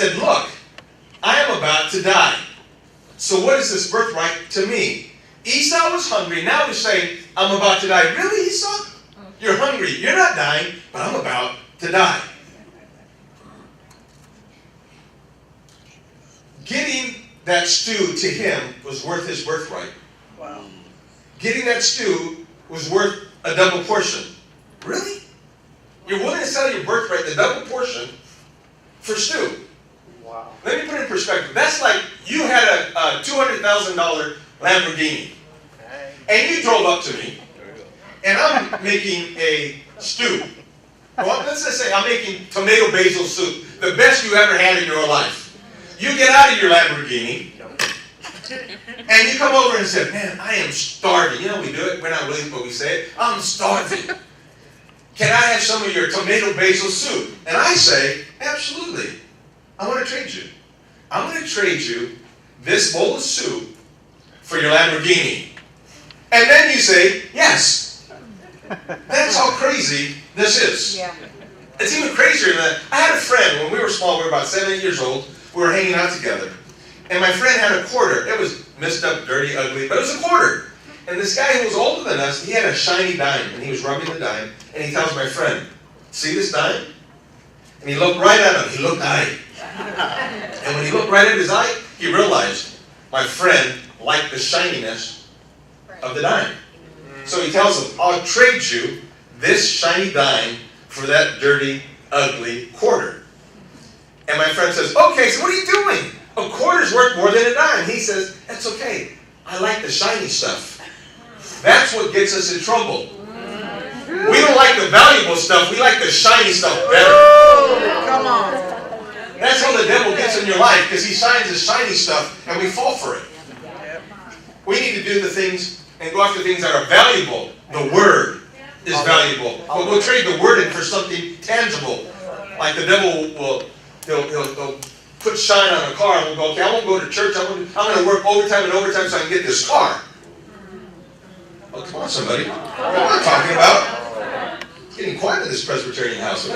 said, look, I am about to die. So what is this birthright to me? Esau was hungry. Now he's saying, I'm about to die. Really, Esau? You're hungry. You're not dying, but I'm about to die. Getting that stew to him was worth his birthright. Wow. Getting that stew was worth a double portion. Really? You're willing to sell your birthright, the double portion, for stew? Wow. Let me put it in perspective. That's like you had a $200,000 Lamborghini, and you drove up to me, and I'm making a stew. Well, let's just say I'm making tomato basil soup, the best you ever had in your life. You get out of your Lamborghini, and you come over and say, man, I am starving. You know we do it. We're not really what we say. I'm starving. Can I have some of your tomato basil soup? And I say, absolutely. I want to trade you. I'm going to trade you this bowl of soup for your Lamborghini. And then you say, yes. That's how crazy this is. Yeah. It's even crazier than that. I had a friend, when we were small, we were about 7, 8 years old, we were hanging out together. And my friend had a quarter. It was messed up, dirty, ugly, but it was a quarter. And this guy who was older than us, he had a shiny dime, and he was rubbing the dime, and he tells my friend, see this dime? And he looked right at him. He looked at it. And when he looked right at his eye, he realized my friend liked the shininess of the dime. So he tells him, I'll trade you this shiny dime for that dirty, ugly quarter. And my friend says, okay, so what are you doing? A quarter's worth more than a dime. He says, that's okay. I like the shiny stuff. That's what gets us in trouble. We don't like the valuable stuff. We like the shiny stuff better. Come on. That's how the devil gets in your life, because he shines his shiny stuff and we fall for it. We need to do the things and go after things that are valuable. The Word is valuable. But we'll trade the Word in for something tangible. Like the devil will he'll put shine on a car and we'll go, okay, I won't go to church. I'm going to work overtime and overtime so I can get this car. Oh, come on, somebody. What am I talking about? It's getting quiet in this Presbyterian house.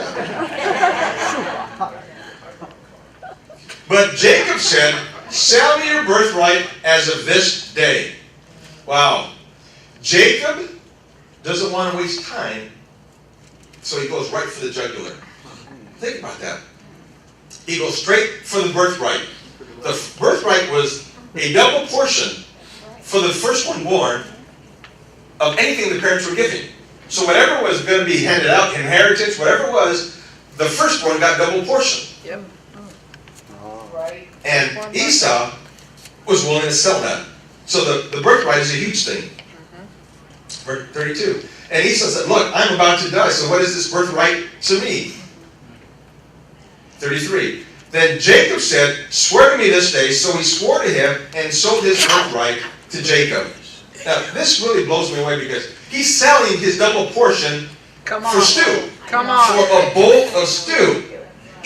But Jacob said, sell me your birthright as of this day. Wow. Jacob doesn't want to waste time, so he goes right for the jugular. Think about that. He goes straight for the birthright. The birthright was a double portion for the first one born of anything the parents were giving. So whatever was going to be handed out, inheritance, whatever it was, the firstborn got double portion. Yep. Right. And Esau was willing to sell that. So the birthright is a huge thing. Verse 32. And Esau said, look, I'm about to die, so what is this birthright to me? 33. Then Jacob said, swear to me this day. So he swore to him and sold his birthright to Jacob. Now, this really blows me away because he's selling his double portion for stew. Come on. For a bowl of stew.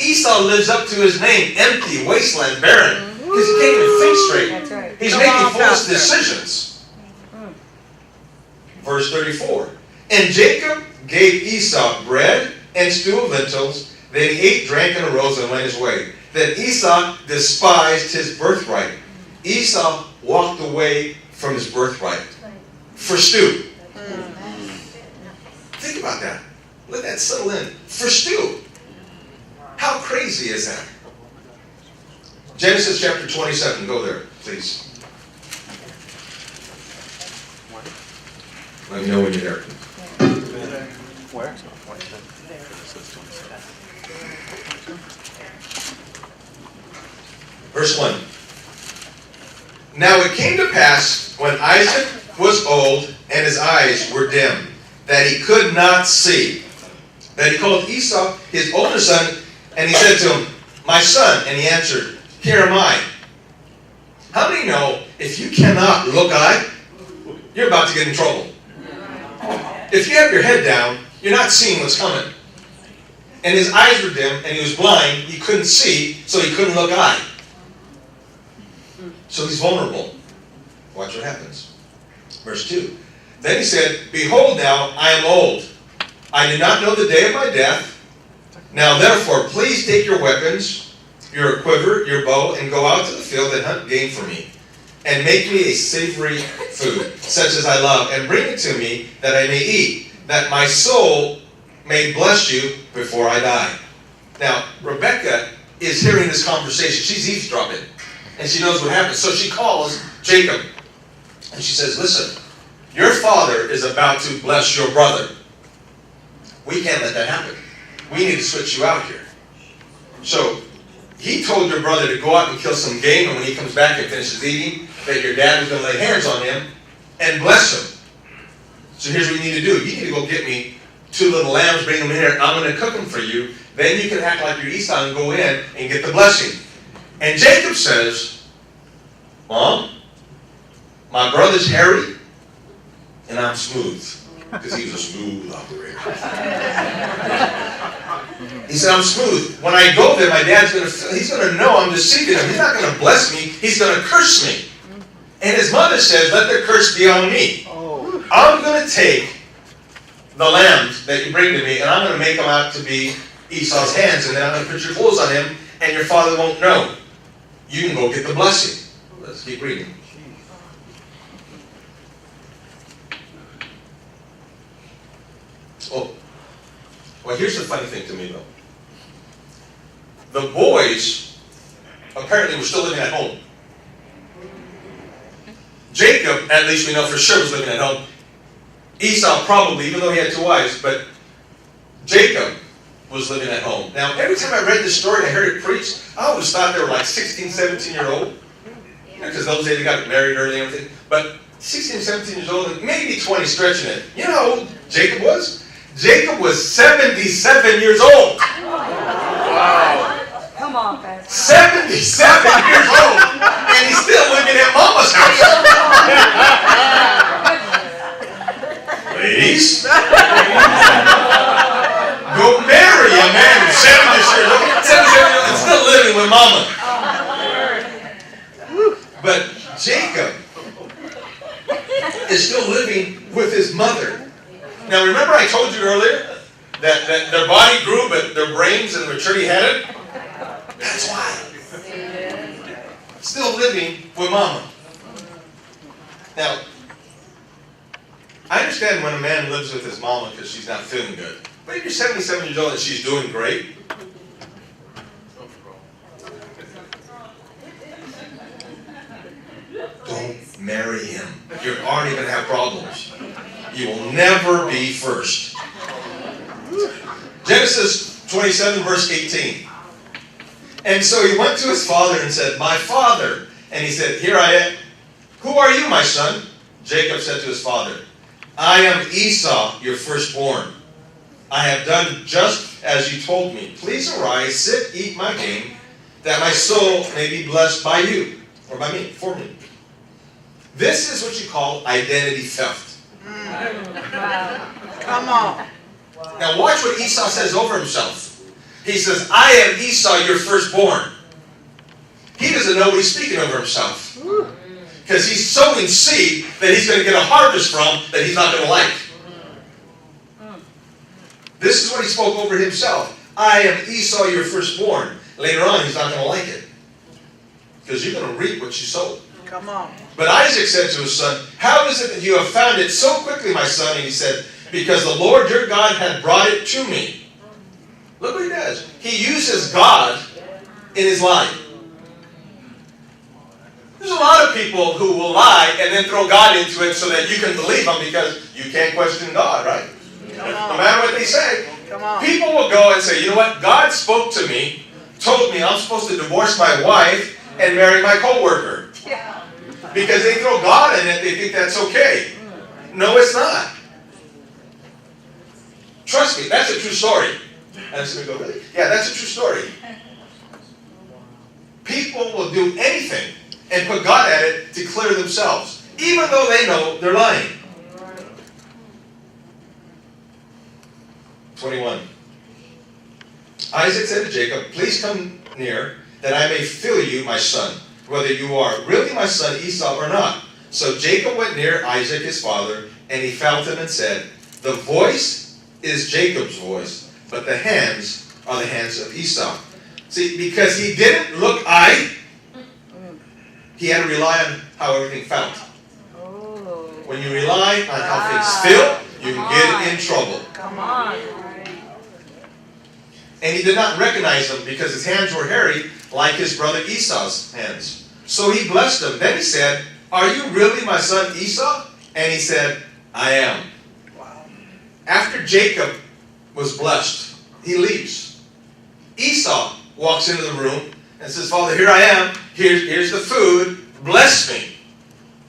Esau lives up to his name, empty, wasteland, barren. Because he can't even think straight. That's right. He's Come making on, foolish Pastor. decisions. Verse 34. And Jacob gave Esau bread and stew of lentils. Then he ate, drank, and arose and went his way. Then Esau despised his birthright. Esau walked away from his birthright for stew. Think about that. Let that settle in. For stew. How crazy is that? Genesis chapter 27. Go there, please. Let me know when you're there. Where? Verse 1. Now it came to pass, when Isaac was old and his eyes were dim, that he could not see, that he called Esau his older son, and he said to him, my son. And he answered, here am I. How many know if you cannot look eye, you're about to get in trouble? If you have your head down, you're not seeing what's coming. And his eyes were dim, and he was blind, he couldn't see, so he couldn't look eye. So he's vulnerable. Watch what happens. Verse 2. Then he said, behold now, I am old. I do not know the day of my death. Now therefore, please take your weapons, your quiver, your bow, and go out to the field and hunt game for me. And make me a savory food, such as I love, and bring it to me that I may eat, that my soul may bless you before I die. Now, Rebecca is hearing this conversation. She's eavesdropping, and she knows what happened. So she calls Jacob, and she says, listen, your father is about to bless your brother. We can't let that happen. We need to switch you out here. So he told your brother to go out and kill some game, and when he comes back and finishes eating, that your dad was going to lay hands on him and bless him. So here's what you need to do. You need to go get me 2 little lambs, bring them in here, I'm going to cook them for you. Then you can act like you're Esau and go in and get the blessing. And Jacob says, Mom, my brother's hairy, and I'm smooth. Because he was a smooth operator. He said, I'm smooth. When I go there, my dad's he's going to know I'm deceiving him. He's not going to bless me. He's going to curse me. And his mother says, let the curse be on me. I'm going to take the lambs that you bring to me, and I'm going to make them out to be Esau's hands, and then I'm going to put your clothes on him, and your father won't know. You can go get the blessing. Let's keep reading. Oh, well, here's the funny thing to me, though. The boys apparently were still living at home. Jacob, at least we know for sure, was living at home. Esau probably, even though he had 2 wives, but Jacob was living at home. Now, every time I read this story and I heard it preached, I always thought they were like 16, 17-year-old. Because those days they got married early and everything. But 16, 17 years old, and maybe 20 stretching it. You know how old Jacob was? Jacob was 77 years old. Wow. Come on, Pastor. 77 years old. And he's still living at Mama's house. Ladies, go marry a man who's 70 years old, 77 years old, and still living with Mama. But Jacob is still living with his mother. Now, remember I told you earlier that their body grew, but their brains and maturity hadn't? That's why. Still living with Mama. Now, I understand when a man lives with his mama because she's not feeling good. But if you're 77 years old and she's doing great, don't marry him. You're already going to have problems. You will never be first. Genesis 27, verse 18. And so he went to his father and said, my father. And he said, here I am. Who are you, my son? Jacob said to his father, I am Esau, your firstborn. I have done just as you told me. Please arise, sit, eat my game, that my soul may be blessed by you, or by me, for me. This is what you call identity theft. Come on. Now watch what Esau says over himself. He says, I am Esau, your firstborn. He doesn't know what he's speaking over himself. Because he's sowing seed that he's going to get a harvest from that he's not going to like. This is what he spoke over himself. I am Esau, your firstborn. Later on, he's not going to like it. Because you're going to reap what you sowed. Come on. But Isaac said to his son, how is it that you have found it so quickly, my son? And he said, because the Lord your God had brought it to me. Look what he does. He uses God in his lying. There's a lot of people who will lie and then throw God into it so that you can believe them because you can't question God, right? No matter what they say. Come on. People will go and say, you know what? God spoke to me, told me I'm supposed to divorce my wife and marry my co-worker. Yeah. Because they throw God in it, they think that's okay. No, it's not. Trust me, that's a true story. And it's going to go, really? Yeah, that's a true story. People will do anything and put God at it to clear themselves, even though they know they're lying. 21. Isaac said to Jacob, please come near, that I may feel you, my son, whether you are really my son Esau or not. So Jacob went near Isaac his father, and he felt him and said, the voice is Jacob's voice, but the hands are the hands of Esau. See, because he didn't look eye, he had to rely on how everything felt. Oh. When you rely on how things feel, you can get in trouble. Come on. And he did not recognize him because his hands were hairy like his brother Esau's hands. So he blessed him. Then he said, "Are you really my son Esau?" And he said, "I am." Wow. After Jacob was blessed, he leaves. Esau walks into the room and says, "Father, here I am. Here's the food. Bless me."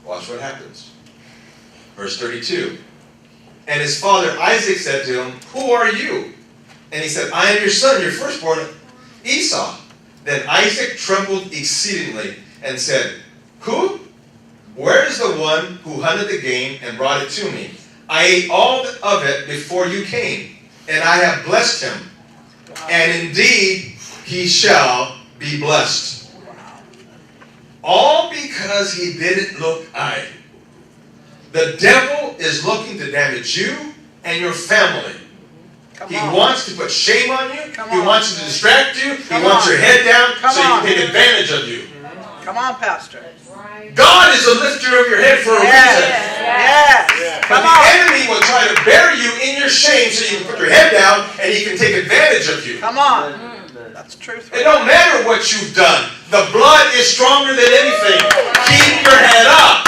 Watch what happens. Verse 32. And his father Isaac said to him, "Who are you?" And he said, "I am your son, your firstborn, Esau." Then Isaac trembled exceedingly and said, "Who? Where is the one who hunted the game and brought it to me? I ate all of it before you came, and I have blessed him. And indeed, he shall be blessed." All because he didn't look eye. The devil is looking to damage you and your family. He wants to put shame on you. He wants to distract you. He wants your head down so he can take advantage of you. Come on, Pastor. God is the lifter of your head for a reason. Yes. But the enemy will try to bury you in your shame so you can put your head down and he can take advantage of you. Come on. That's truth. It don't matter what you've done. The blood is stronger than anything. Keep your head up.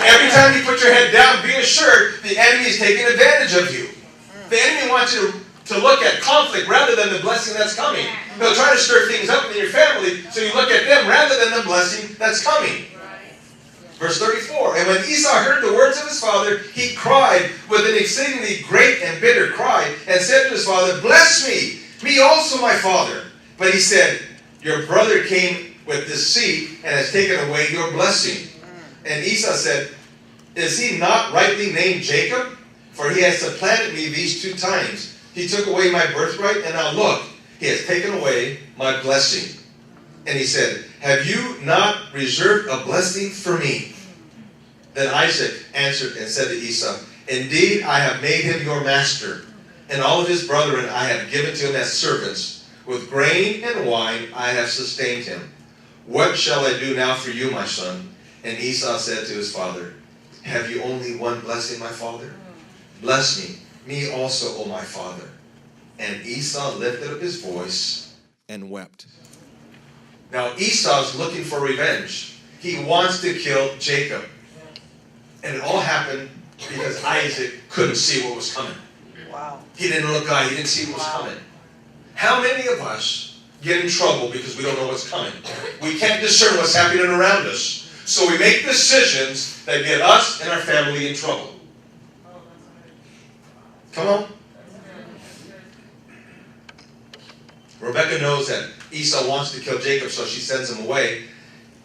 Every time you put your head down, be assured the enemy is taking advantage of you. The enemy wants you to look at conflict rather than the blessing that's coming. He'll try to stir things up in your family so you look at them rather than the blessing that's coming. Verse 34, and when Esau heard the words of his father, he cried with an exceedingly great and bitter cry, and said to his father, "Bless me, me also my father." But he said, "Your brother came with deceit and has taken away your blessing." And Esau said, "Is he not rightly named Jacob? For he has supplanted me these 2 times. He took away my birthright, and now look, he has taken away my blessing." And he said, "Have you not reserved a blessing for me?" Then Isaac answered and said to Esau, "Indeed, I have made him your master, and all of his brethren I have given to him as servants. With grain and wine I have sustained him. What shall I do now for you, my son?" And Esau said to his father, "Have you only one blessing, my father? Bless me also, O my father." And Esau lifted up his voice and wept. Now Esau's looking for revenge. He wants to kill Jacob. And it all happened because Isaac couldn't see what was coming. Wow. He didn't look out. He didn't see what was coming. How many of us get in trouble because we don't know what's coming? We can't discern what's happening around us. So we make decisions that get us and our family in trouble. Come on. Rebecca knows that Esau wants to kill Jacob, so she sends him away.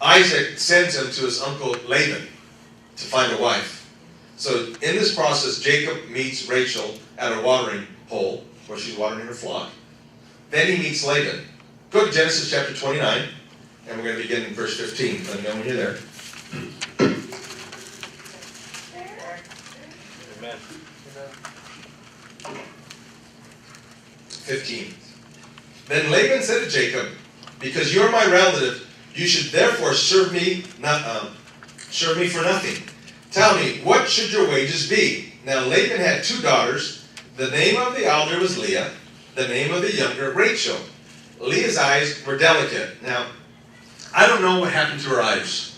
Isaac sends him to his uncle Laban to find a wife. So in this process, Jacob meets Rachel at a watering hole where she's watering her flock. Then he meets Laban. Go to Genesis chapter 29, and we're going to begin in verse 15. Let me know when you're there. Amen. 15. Then Laban said to Jacob, "Because you are my relative, you should therefore serve me for nothing. Tell me, what should your wages be?" Now Laban had 2 daughters. The name of the elder was Leah, the name of the younger Rachel. Leah's eyes were delicate. Now, I don't know what happened to her eyes,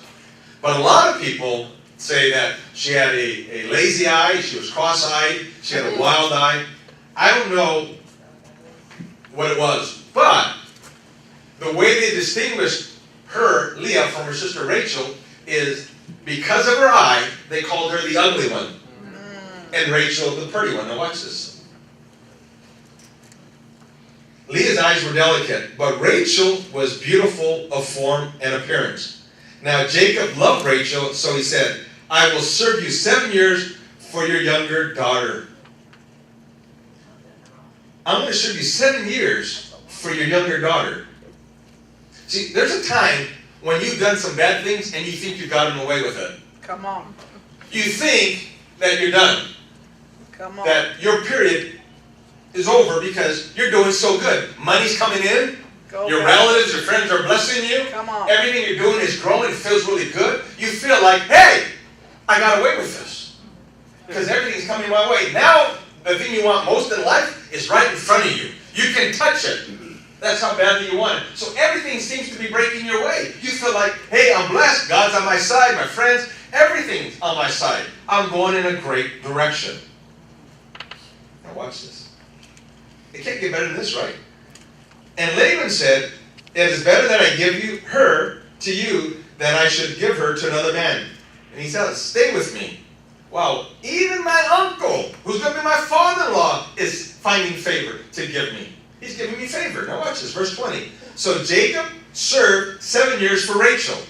but a lot of people say that she had a lazy eye, she was cross-eyed, she had a wild eye. I don't know what it was, but the way they distinguished her, Leah, from her sister Rachel is because of her eye, they called her the ugly one, and Rachel the pretty one. Now watch this. Leah's eyes were delicate, but Rachel was beautiful of form and appearance. Now Jacob loved Rachel, so he said, "I will serve you 7 years for your younger daughter." I'm going to serve you 7 years for your younger daughter. See, there's a time when you've done some bad things and you think you've gotten away with it. Come on. You think that you're done, Come on. that your period is over because you're doing so good. Money's coming in, Go Your back. relatives, your friends are blessing you. Come on. Everything you're doing is growing. It feels really good. You feel like, hey, I got away with this. Because everything's coming my way. Now, the thing you want most in life is right in front of you. You can touch it. That's how badly you want it. So everything seems to be breaking your way. You feel like, hey, I'm blessed. God's on my side. My friends, everything's on my side. I'm going in a great direction. Now watch this. It can't get better than this, right? And Laban said, it is better that I give her to you than I should give her to another man. And he said, stay with me. Wow, even my uncle, who's going to be my father-in-law, is finding favor to give me. He's giving me favor. Now watch this, verse 20. So Jacob served 7 years for Rachel.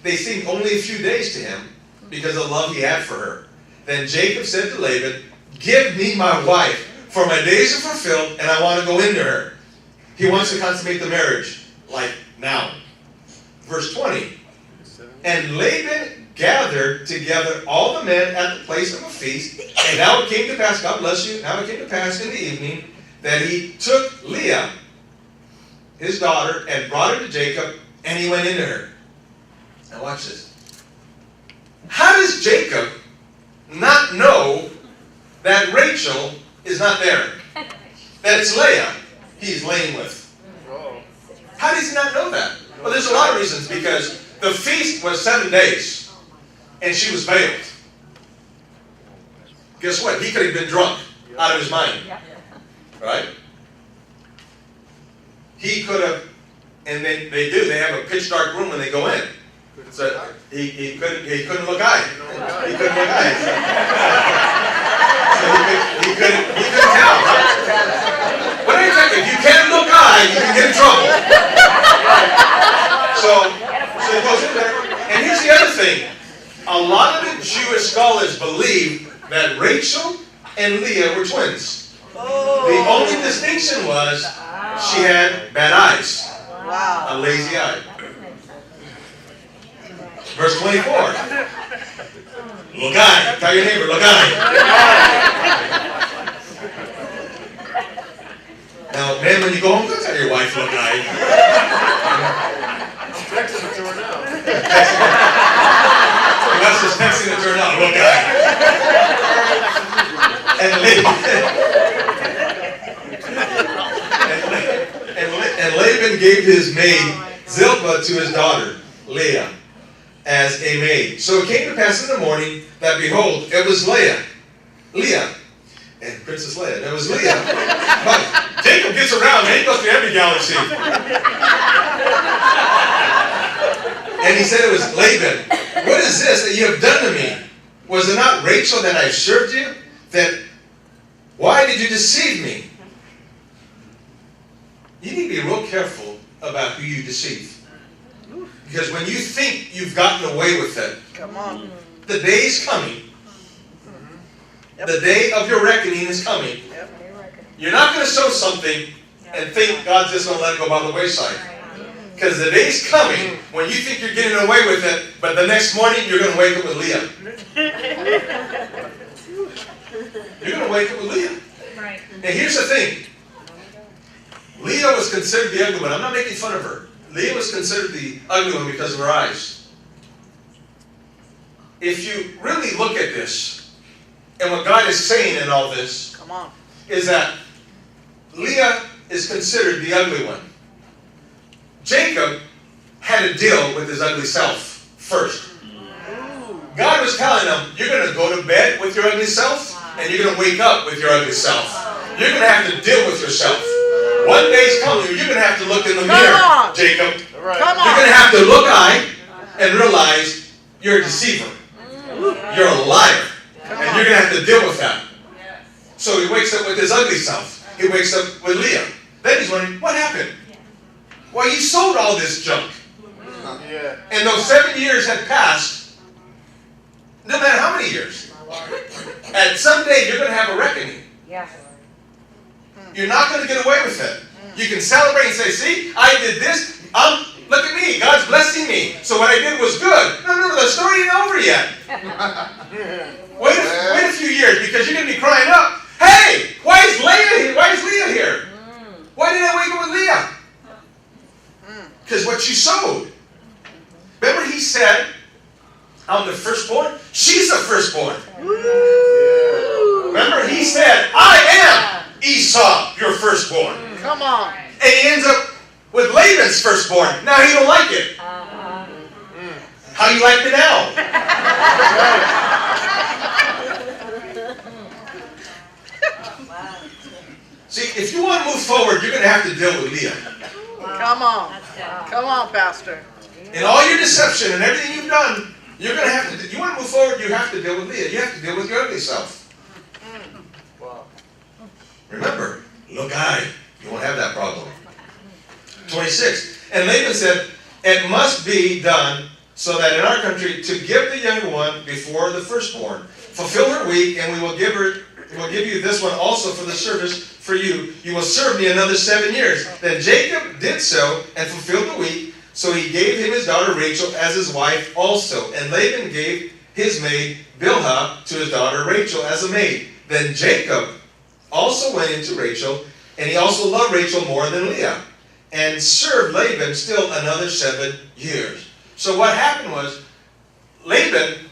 They seemed only a few days to him because of the love he had for her. Then Jacob said to Laban, give me my wife, for my days are fulfilled and I want to go into her. He wants to consummate the marriage, like now. Verse 20. And Laban gathered together all the men at the place of a feast. And now it came to pass, God bless you, now it came to pass in the evening that he took Leah, his daughter, and brought her to Jacob, and he went into her. Now watch this. How does Jacob not know that Rachel is not there? That it's Leah he's laying with. How does he not know that? Well, there's a lot of reasons, because the feast was 7 days, and she was veiled. Guess what? He could have been drunk out of his mind. Right? He could have, and they do, they have a pitch dark room when they go in. So he couldn't look eye. He couldn't look eye. So he couldn't tell. What do you think? If you can't look eye, you can get in trouble. So it goes in there. And here's the other thing. A lot of the Jewish scholars believe that Rachel and Leah were twins. Oh. The only distinction was she had bad eyes. Wow. A lazy eye. Verse 24. Look eye. Tell your neighbor, look eye. Now, man, when you go home, don't tell your wife, look eye. I'm texting it to her now. That's just texting it to her now, look eye. And Laban gave his maid Zilpah to his daughter, Leah, as a maid. So it came to pass in the morning that, behold, it was Leah, and Princess Leia, it was Leah. But Jacob gets around, man, he goes through every galaxy. And he said it was Laban. What is this that you have done to me? Was it not Rachel that I served you? Why did you deceive me? You need to be real careful about who you deceive. Because when you think you've gotten away with it, Come on. the day is coming. The day of your reckoning is coming. Yep. You're not going to sow something and think God's just going to let it go by the wayside. Because the day's coming when you think you're getting away with it, but the next morning you're going to wake up with Leah. You're going to wake up with Leah. Right. Now here's the thing. Leah was considered the ugly one. I'm not making fun of her. Leah was considered the ugly one because of her eyes. If you really look at this, and what God is saying in all this, Come on. is that Leah is considered the ugly one. Jacob had to deal with his ugly self first. God was telling him, you're going to go to bed with your ugly self, and you're going to wake up with your ugly self. You're going to have to deal with yourself. One day's coming, you're going to have to look in the mirror, on. Jacob. Right. Come You're going to have to look eye and realize you're a deceiver. You're a liar. And you're going to have to deal with that. So he wakes up with his ugly self. He wakes up with Leah. Then he's wondering, what happened? Well, you sold all this junk. Yeah. And those 7 years had passed, no matter how many years. And someday you're going to have a reckoning. Yeah. You're not going to get away with it. You can celebrate and say, see, I did this. Look at me. God's blessing me. So what I did was good. No, the story ain't over yet. Wait a few years, because you're going to be crying up, hey, why is Leah here? Why is Leah here? Why did I wake up with Leah? what you sowed. Remember he said, I'm the firstborn? She's the firstborn. Remember he said, I am Esau, your firstborn. Come on. And he ends up with Laban's firstborn. Now he don't like it. How you like me now? See, if you want to move forward, you're going to have to deal with Leah. Come on. Come on, Pastor. In all your deception and everything you've done, you're going to have to, you want to move forward, you have to deal with Leah. You have to deal with your ugly self. Wow. Remember, look high. You won't have that problem. 26. And Laban said, it must be done so that in our country to give the younger one before the firstborn. Fulfill her week, and we will give you this one also for the service for you. You will serve me another 7 years. Then Jacob did so and fulfilled the week. So he gave him his daughter Rachel as his wife also. And Laban gave his maid Bilhah to his daughter Rachel as a maid. Then Jacob also went into Rachel, and he also loved Rachel more than Leah, and served Laban still another 7 years. So what happened was, Laban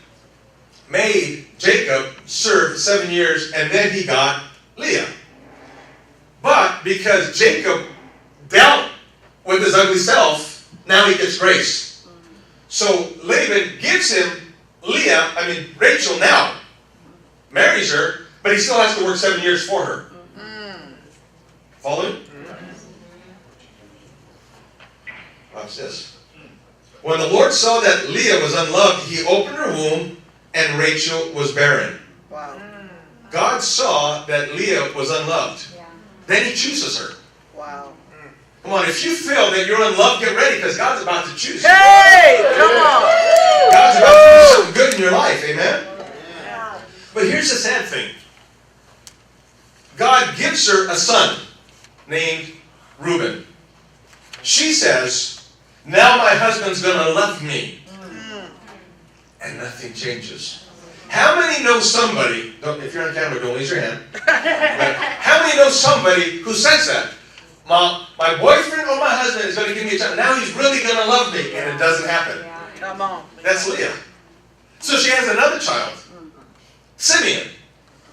made Jacob serve 7 years, and then he got Leah. But because Jacob dealt with his ugly self, now he gets grace. So Laban gives him Rachel now, marries her, but he still has to work 7 years for her. Following? Watch this. When the Lord saw that Leah was unloved, he opened her womb, and Rachel was barren. Wow. God saw that Leah was unloved. Then he chooses her. Wow. Come on, if you feel that you're unloved, get ready, because God's about to choose you. Hey! Come on. God's about to do something good in your life, amen? But here's the sad thing. God gives her a son named Reuben. She says, now my husband's going to love me. And nothing changes. How many know somebody, if you're on camera, don't raise your hand. But how many know somebody who says that? My boyfriend or my husband is going to give me a child. Now he's really going to love me. And it doesn't happen. Come on. That's Leah. So she has another child, Simeon.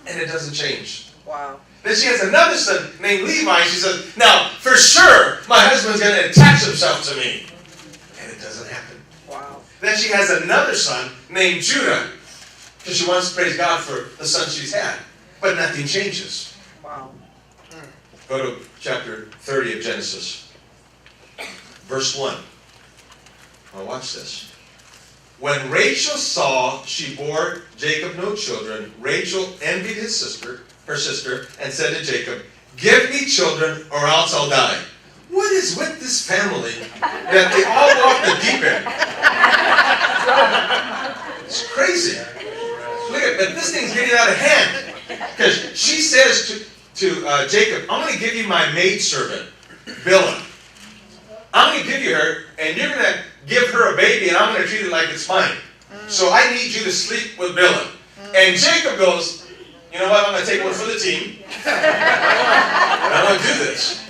And it doesn't change. Wow. Then she has another son named Levi. She says, now, for sure, my husband's going to attach himself to me. And it doesn't happen. Wow. Then she has another son named Judah, because she wants to praise God for the son she's had. But nothing changes. Wow. Go to chapter 30 of Genesis. Verse 1. Now watch this. When Rachel saw she bore Jacob no children, Rachel envied her sister, and said to Jacob, give me children or else I'll die. What is with this family that they all walk the deep end? It's crazy. Look at, but this thing's getting out of hand. Because she says to Jacob, I'm going to give you my maidservant, Bilhah. I'm going to give you her, and you're going to give her a baby, and I'm going to treat it like it's mine. So I need you to sleep with Bilhah. And Jacob goes, you know what, I'm going to take one for the team. And I'm going to do this.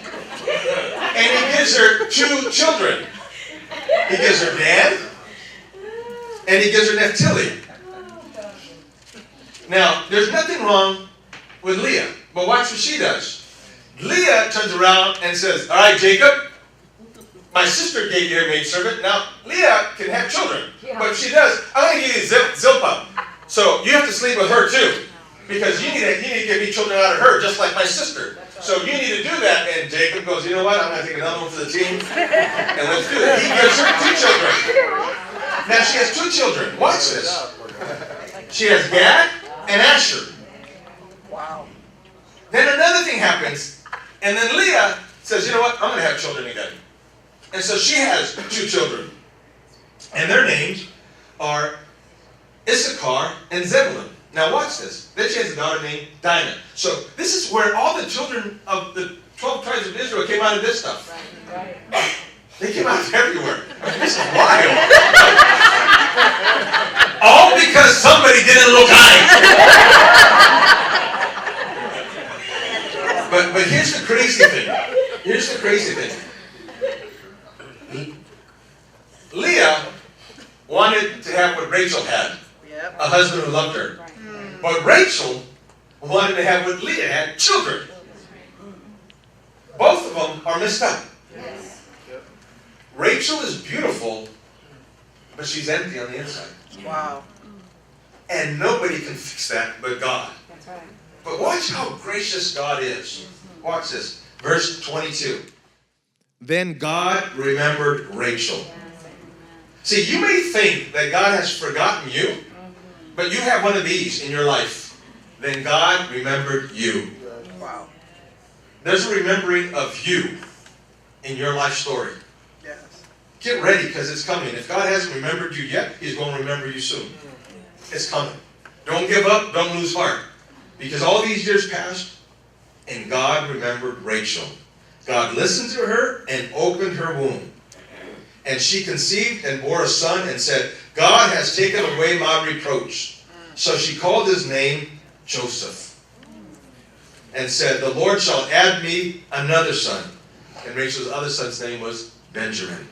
And he gives her 2 children. He gives her Dan, and he gives her Naphtali. Now, there's nothing wrong with Leah, but watch what she does. Leah turns around and says, all right, Jacob, my sister gave you her maidservant. Now, Leah can have children, but if she does, I'm going to give you Zilpah. So you have to sleep with her too, because you need to give me children out of her, just like my sister. So you need to do that. And Jacob goes, you know what? I'm going to take another one for the team, and let's do it. He gives her 2 children. Now she has 2 children. Watch this. She has Gad and Asher. Wow. Then another thing happens, and then Leah says, you know what? I'm going to have children again. And so she has 2 children. And their names are Issachar and Zebulun. Now watch this. Then she has a daughter named Dinah. So this is where all the children of the 12 tribes of Israel came out of this stuff. Right. They came out of everywhere. I mean, this is wild. All because somebody didn't look high. But here's the crazy thing. Here's the crazy thing. Leah wanted to have what Rachel had, Yep. a husband who loved her. But Rachel wanted to have what Leah had, children. Both of them are messed up. Rachel is beautiful, but she's empty on the inside. Wow. And nobody can fix that but God. That's right. But watch how gracious God is. Watch this. Verse 22. Then God remembered Rachel. See, you may think that God has forgotten you, but you have one of these in your life. Then God remembered you. Wow. There's a remembering of you in your life story. Yes. Get ready because it's coming. If God hasn't remembered you yet, He's going to remember you soon. It's coming. Don't give up. Don't lose heart. Because all these years passed, and God remembered Rachel. God listened to her and opened her womb. And she conceived and bore a son and said, God has taken away my reproach. So she called his name Joseph. And said, the Lord shall add me another son. And Rachel's other son's name was Benjamin.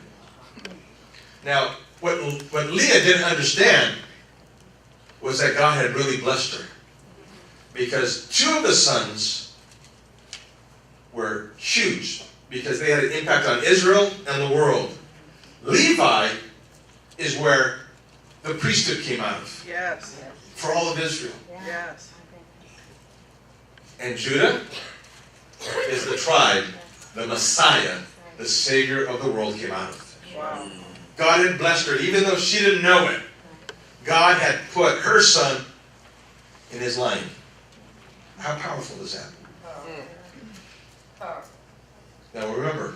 Now, what Leah didn't understand was that God had really blessed her. Because two of the sons were huge. Because they had an impact on Israel and the world. Levi is where the priesthood came out of. Yes. For all of Israel. Yes. And Judah is the tribe, the Messiah, the Savior of the world came out of. Wow. God had blessed her, even though she didn't know it. God had put her son in his line. How powerful is that? Now remember,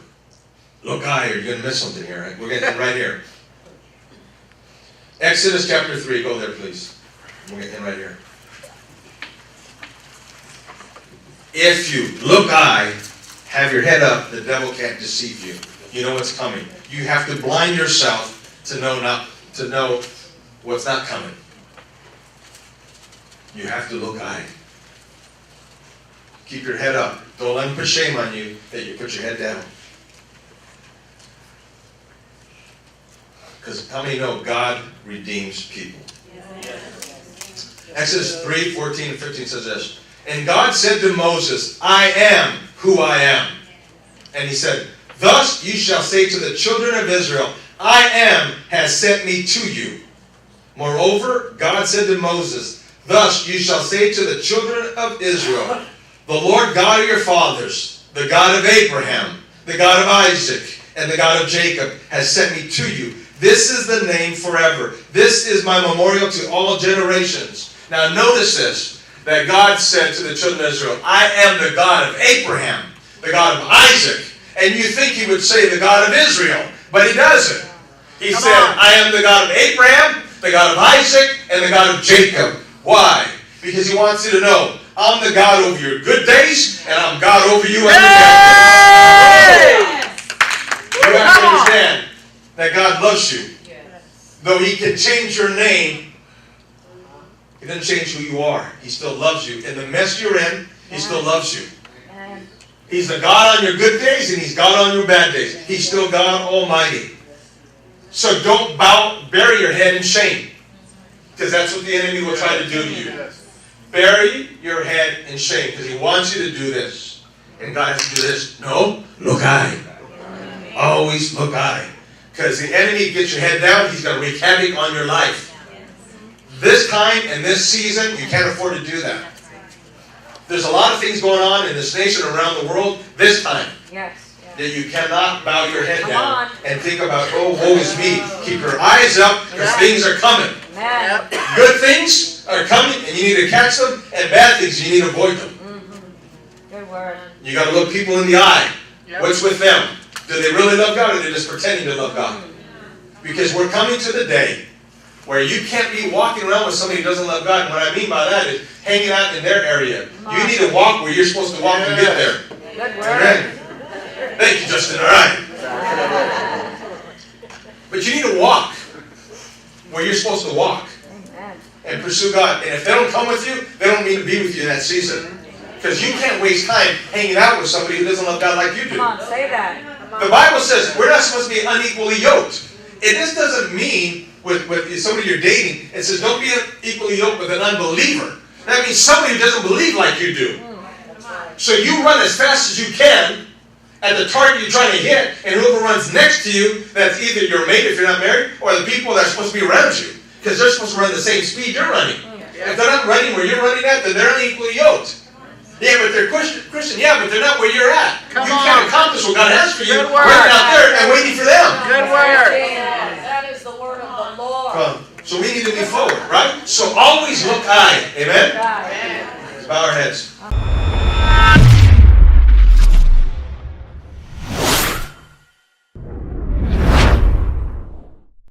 look, you're going to miss something here. Right? We're going to end right here. Exodus chapter 3. Go there, please. We're going to end right here. If you look, have your head up, the devil can't deceive you. You know what's coming. You have to blind yourself to know what's not coming. You have to look, Keep your head up. Don't let them put shame on you that you put your head down. Because how many know God redeems people? Exodus 3, 14 and 15 says this. And God said to Moses, I am who I am. And he said, thus you shall say to the children of Israel, I am has sent me to you. Moreover, God said to Moses, thus you shall say to the children of Israel, the Lord God of your fathers, the God of Abraham, the God of Isaac, and the God of Jacob has sent me to you. This is the name forever. This is my memorial to all generations. Now notice this, that God said to the children of Israel, I am the God of Abraham, the God of Isaac. And you think he would say the God of Israel, but he doesn't. He said, I am the God of Abraham, the God of Isaac, and the God of Jacob. Why? Because he wants you to know, I'm the God over your good days, and I'm God over you on your bad days. You have to understand that God loves you. Though he can change your name, he doesn't change who you are. He still loves you. In the mess you're in, he still loves you. He's the God on your good days, and he's God on your bad days. He's still God Almighty. So don't bury your head in shame. Because that's what the enemy will try to do to you. Bury your head in shame. Because he wants you to do this. And God has to do this. No, look high. Always look high. Because the enemy gets your head down, he's going to wreak havoc on your life. This time and this season, you can't afford to do that. There's a lot of things going on in this nation around the world this time. Yes. That you cannot bow your head down and think about, oh, woe is me. Keep your eyes up because things are coming. Amen. Good things are coming and you need to catch them, and bad things, you need to avoid them. Good word. You got to look people in the eye. Yep. What's with them? Do they really love God, or are they just pretending to love God? Because we're coming to the day where you can't be walking around with somebody who doesn't love God. And what I mean by that is hanging out in their area. You need to walk where you're supposed to walk and get there. Good word. Amen. Thank you, Justin. All right. But you need to walk where you're supposed to walk. Amen. And pursue God. And if they don't come with you, they don't mean to be with you in that season. Because you can't waste time hanging out with somebody who doesn't love God like you do. Come on, say that. The Bible says we're not supposed to be unequally yoked. it just doesn't mean with somebody you're dating, it says don't be equally yoked with an unbeliever. That means somebody who doesn't believe like you do. So you run as fast as you can at the target you're trying to hit, and whoever runs next to you, that's either your mate if you're not married, or the people that are supposed to be around you. Because they're supposed to run the same speed you're running. If they're not running where you're running at, then they're unequally yoked. Yeah, but they're Christian. Yeah, but they're not where you're at. Come you on. can't accomplish what God has for you. Good We're word. out there and waiting for them. Good word. That is the word of the Lord. So we need to be forward, right? So always look high. Amen? God. Let's bow our heads.